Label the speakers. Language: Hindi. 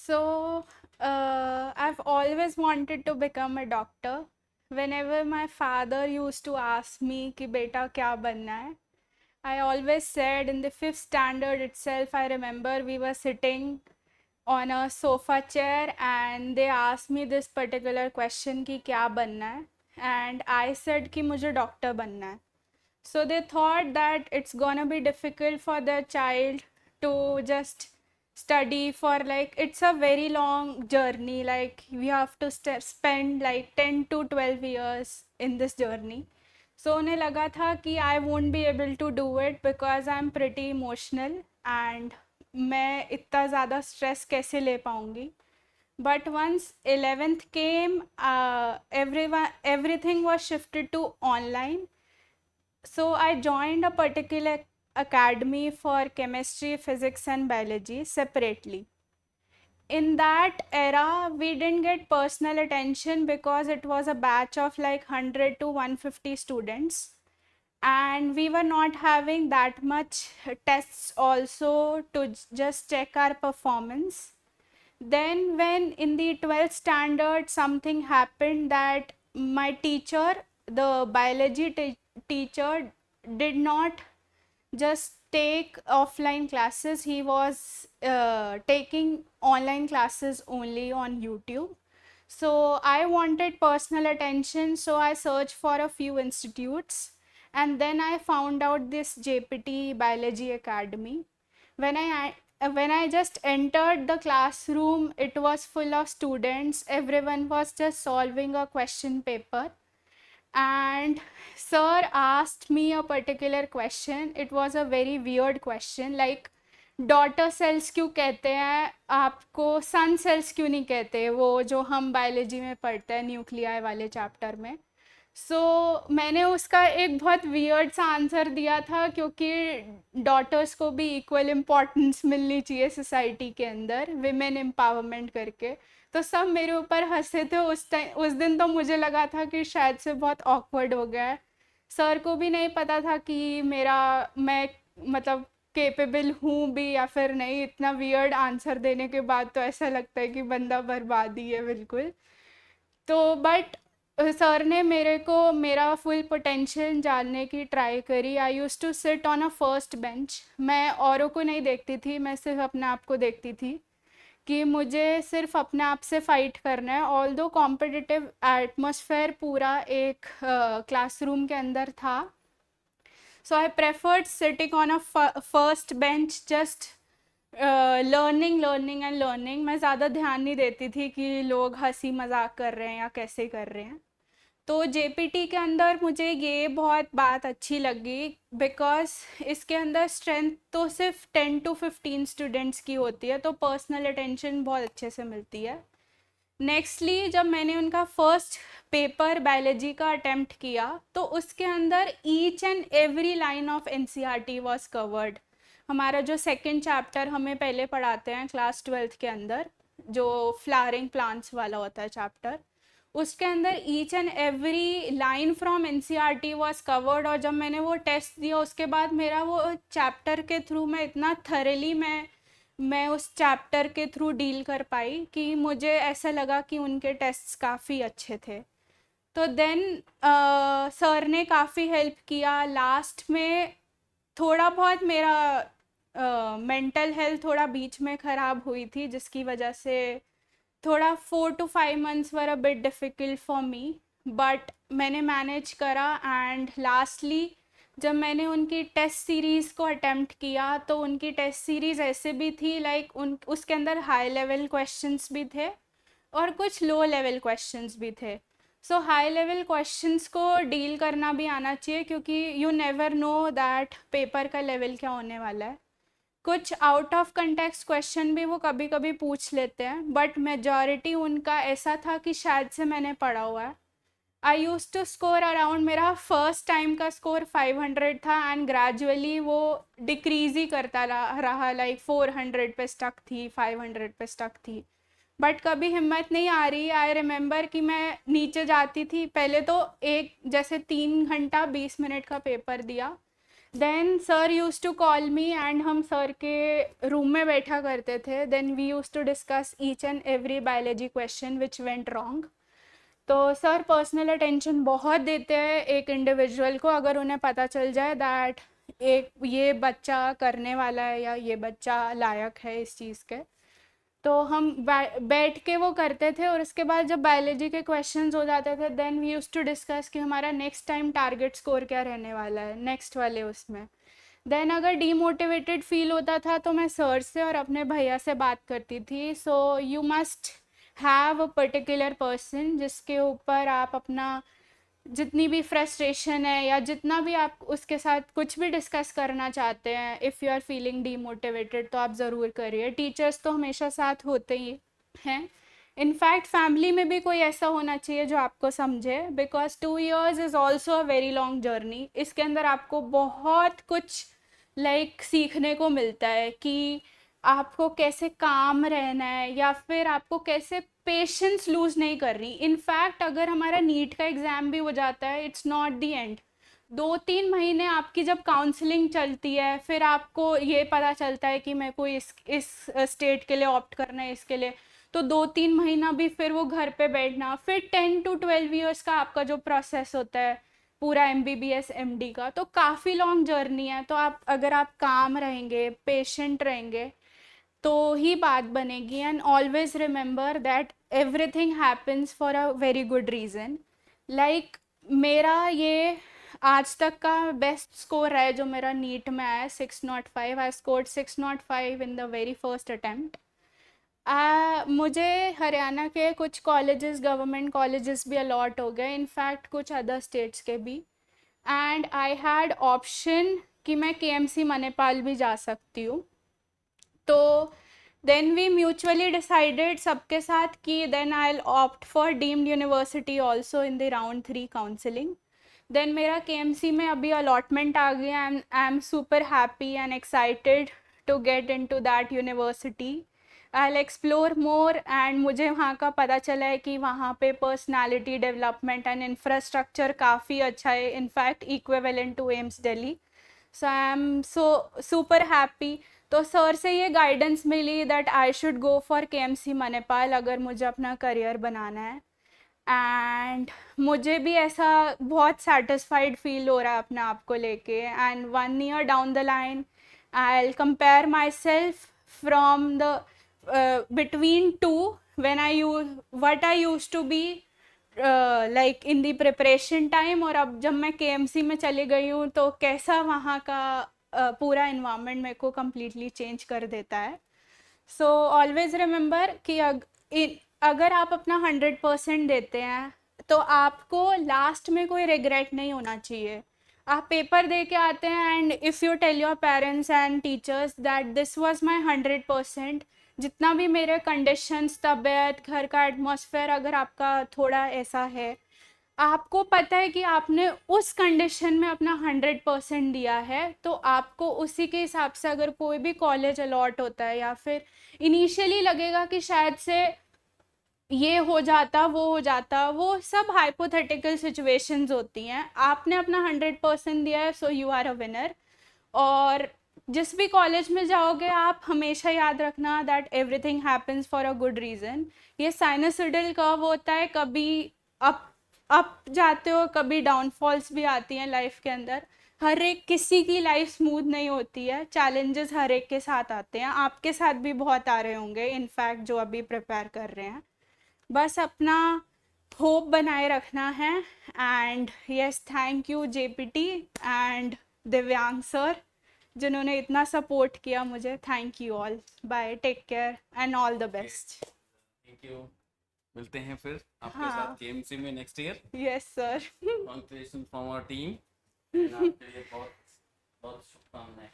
Speaker 1: So, I've always wanted to become a doctor. Whenever my father used to ask me कि बेटा क्या बनना है, I always said in the fifth standard itself, I remember we were sitting on a sofa chair and they asked me this particular question कि क्या बनना है, and I said कि मुझे डॉक्टर बनना है. So they thought that it's gonna be difficult for the child to just study for, like, it's a very long journey, like we have to spend like 10 to 12 years in this journey. So उन्हें लगा था कि I won't be able to do it because I'm pretty emotional and मैं इतना ज़्यादा स्ट्रेस कैसे ले पाऊँगी. But once 11th came, everything was shifted to online. So I joined a particular academy for chemistry, physics, and biology separately. In that era, we didn't get personal attention because it was a batch of like 100 to 150 students, and we were not having that much tests also to just check our performance. Then, when in the 12th standard, something happened that my teacher, the biology teacher, did not just take offline classes, he was taking online classes only on YouTube. So I wanted personal attention, so I searched for a few institutes and then I found out this JPT Biology Academy. When I just entered the classroom, it was full of students. Everyone was just solving a question paper and sir asked me a particular question. It was a very weird question, like daughter cells क्यों कहते हैं आपको, सन सेल्स क्यों नहीं कहते, वो जो हम बायोलॉजी में पढ़ते हैं न्यूक्लियाई वाले चैप्टर में. मैंने उसका एक बहुत वियर्ड सा आंसर दिया था क्योंकि डॉटर्स को भी इक्वल इम्पोर्टेंस मिलनी चाहिए सोसाइटी के अंदर, विमेन एम्पावरमेंट करके. तो सब मेरे ऊपर हंसे थे उस दिन तो मुझे लगा था कि शायद से बहुत ऑकवर्ड हो गया है. सर को भी नहीं पता था कि मैं मतलब केपेबल हूँ भी या फिर नहीं. इतना वियर्ड आंसर देने के बाद तो ऐसा लगता है कि बंदा बर्बाद ही है बिल्कुल. तो बट सर ने मेरे को मेरा फुल पोटेंशियल जानने की ट्राई करी. I use to sit on a first bench. मैं औरों को नहीं देखती थी, मैं सिर्फ अपने आप को देखती थी कि मुझे सिर्फ अपने आप से फाइट करना है. ऑल दो कॉम्पिटिटिव एटमोसफेयर पूरा एक क्लासरूम के अंदर था. So I preferred sitting on a first bench, just learning and learning. मैं ज़्यादा ध्यान नहीं देती थी कि लोग हंसी मजाक कर रहे हैं या कैसे कर रहे हैं. तो जेपीटी के अंदर मुझे ये बहुत बात अच्छी लगी बिकॉज इसके अंदर स्ट्रेंथ तो सिर्फ 10 to 15 स्टूडेंट्स की होती है, तो पर्सनल अटेंशन बहुत अच्छे से मिलती है. नेक्स्टली जब मैंने उनका फर्स्ट पेपर बायोलॉजी का अटेम्प्ट किया तो उसके अंदर each and every line of NCERT was covered. हमारा जो सेकंड चैप्टर हमें पहले पढ़ाते हैं क्लास 12th के अंदर, जो फ्लावरिंग प्लांट्स वाला होता है चैप्टर, उसके अंदर each and every line from NCERT was covered. और जब मैंने वो टेस्ट दिया उसके बाद मेरा वो चैप्टर के थ्रू मैं इतना थरली मैं उस चैप्टर के थ्रू डील कर पाई कि मुझे ऐसा लगा कि उनके टेस्ट्स काफ़ी अच्छे थे. तो देन सर ने काफ़ी हेल्प किया. लास्ट में थोड़ा बहुत मेरा मेंटल हेल्थ थोड़ा बीच में ख़राब हुई थी जिसकी वजह से थोड़ा 4 to 5 months were a bit difficult for me, but मैंने मैनेज करा. एंड लास्टली जब मैंने उनकी टेस्ट सीरीज़ को अटेम्प्ट किया तो उनकी टेस्ट सीरीज़ ऐसे भी थी लाइक उसके अंदर हाई लेवल क्वेश्चंस भी थे और कुछ लो लेवल क्वेश्चंस भी थे. सो हाई लेवल क्वेश्चंस को डील करना भी आना चाहिए क्योंकि you never know that paper का लेवल क्या होने वाला है. कुछ आउट ऑफ कंटेक्स्ट क्वेश्चन भी वो कभी कभी पूछ लेते हैं, बट मेजॉरिटी उनका ऐसा था कि शायद से मैंने पढ़ा हुआ है. आई यूज टू स्कोर अराउंड, मेरा फर्स्ट टाइम का स्कोर 500 था एंड ग्रेजुअली वो डिक्रीज ही करता रहा लाइक 400 पे स्टक थी, 500 पे स्टक थी. बट कभी हिम्मत नहीं आ रही. आई रिमेंबर कि मैं नीचे जाती थी पहले तो एक जैसे 3 घंटा 20 मिनट का पेपर दिया. Then sir use to call me and हम सर के रूम में बैठा करते थे. Then we use to discuss each and every biology question which went wrong. तो सर पर्सनल अटेंशन बहुत देते हैं एक इंडिविजुअल को अगर उन्हें पता चल जाए दैट एक ये बच्चा करने वाला है या ये बच्चा लायक है इस चीज़ के. तो हम बैठ के वो करते थे और उसके बाद जब बायोलॉजी के क्वेश्चंस हो जाते थे then we use to discuss कि हमारा नेक्स्ट टाइम टारगेट स्कोर क्या रहने वाला है नेक्स्ट वाले उसमें. देन अगर डीमोटिवेटेड फील होता था तो मैं सर से और अपने भैया से बात करती थी. So you must have a particular person जिसके ऊपर आप अपना जितनी भी फ्रस्ट्रेशन है या जितना भी आप उसके साथ कुछ भी डिस्कस करना चाहते हैं, if you are feeling demotivated तो आप ज़रूर करिए. टीचर्स तो हमेशा साथ होते ही हैं. इनफैक्ट फैमिली में भी कोई ऐसा होना चाहिए जो आपको समझे, because 2 years is also a very long journey. इसके अंदर आपको बहुत कुछ सीखने को मिलता है कि आपको कैसे काम रहना है या फिर आपको कैसे पेशेंस लूज नहीं कर रही. इनफैक्ट अगर हमारा नीट का एग्ज़ाम भी हो जाता है इट्स नॉट दी एंड. 2-3 महीने आपकी जब काउंसलिंग चलती है फिर आपको ये पता चलता है कि मेरे को इस स्टेट के लिए ऑप्ट करना है इसके लिए. तो 2-3 महीना भी फिर वो घर पे बैठना, फिर 10 to 12 years का आपका जो प्रोसेस होता है पूरा MBBS MD का, तो काफ़ी लॉन्ग जर्नी है. तो आप अगर आप काम रहेंगे पेशेंट रहेंगे तो ही बात बनेगी. And always remember that everything happens for a very good reason. Like मेरा ये आज तक का बेस्ट स्कोर है जो मेरा नीट में आया 605. I scored 605 in the very first attempt. मुझे हरियाणा के कुछ कॉलेजेस गवर्नमेंट कॉलेजेस भी अलॉट हो गए, इनफैक्ट कुछ अदर स्टेट्स के भी. एंड आई हैड ऑप्शन कि मैं KMC मणिपाल भी जा सकती हूँ. तो देन वी म्यूचुअली डिसाइडेड सबके साथ कि then I will opt for deemed university also in the round 3 counselling. Then मेरा KMC में अभी अलॉटमेंट आ गया. I am super happy and excited to get in to that university. I will explore more. And मुझे वहाँ का पता चला है कि वहाँ पे पर्सनालिटी डेवलपमेंट एंड इंफ्रास्ट्रक्चर काफ़ी अच्छा है, in fact equivalent to AIIMS Delhi. So I am super happy. तो सर से ये गाइडेंस मिली that I should go for KMC Manipal अगर मुझे अपना करियर बनाना है. एंड मुझे भी ऐसा बहुत सेटिस्फाइड फील हो रहा है अपने आप को लेके. And 1 year down the line I will compare my self from the between two when I use what I used to be like in the preparation time, और अब जब मैं KMC में चली गई हूँ तो कैसा वहाँ का पूरा इन्वामेंट मेरे को कम्प्लीटली चेंज कर देता है. सो ऑलवेज रिमेंबर कि अगर आप अपना 100% देते हैं तो आपको लास्ट में कोई रिग्रेट नहीं होना चाहिए. आप पेपर दे के आते हैं and if you tell your parents and teachers that this was my 100%, जितना भी मेरे कंडीशंस तबीयत घर का एटमॉस्फेयर अगर आपका थोड़ा ऐसा है, आपको पता है कि आपने उस कंडीशन में अपना 100% दिया है, तो आपको उसी के हिसाब से अगर कोई भी कॉलेज अलॉट होता है या फिर इनिशियली लगेगा कि शायद से ये हो जाता वो हो जाता, वो सब हाइपोथेटिकल सिचुएशंस होती हैं. आपने अपना 100% दिया है, so you are a winner. और जिस भी कॉलेज में जाओगे आप हमेशा याद रखना that everything happens for a good reason. ये साइनोसॉइडल कर्व होता है, कभी अप जाते हो कभी डाउनफॉल्स भी आती हैं लाइफ के अंदर. हर एक किसी की लाइफ स्मूथ नहीं होती है, चैलेंजेस हर एक के साथ आते हैं. आपके साथ भी बहुत आ रहे होंगे इनफैक्ट जो अभी प्रिपेयर कर रहे हैं. बस अपना होप बनाए रखना है. And yes, thank you JPT and Divyang sir जिन्होंने इतना सपोर्ट किया मुझे. Thank you all. Bye, take care and all the best.
Speaker 2: Thank you. मिलते हैं फिर आपके
Speaker 1: हाँ.
Speaker 2: साथ KMC में next year.
Speaker 1: Yes sir.
Speaker 2: Congratulation from our team. आपके लिए बहुत बहुत शुभकामनाएं.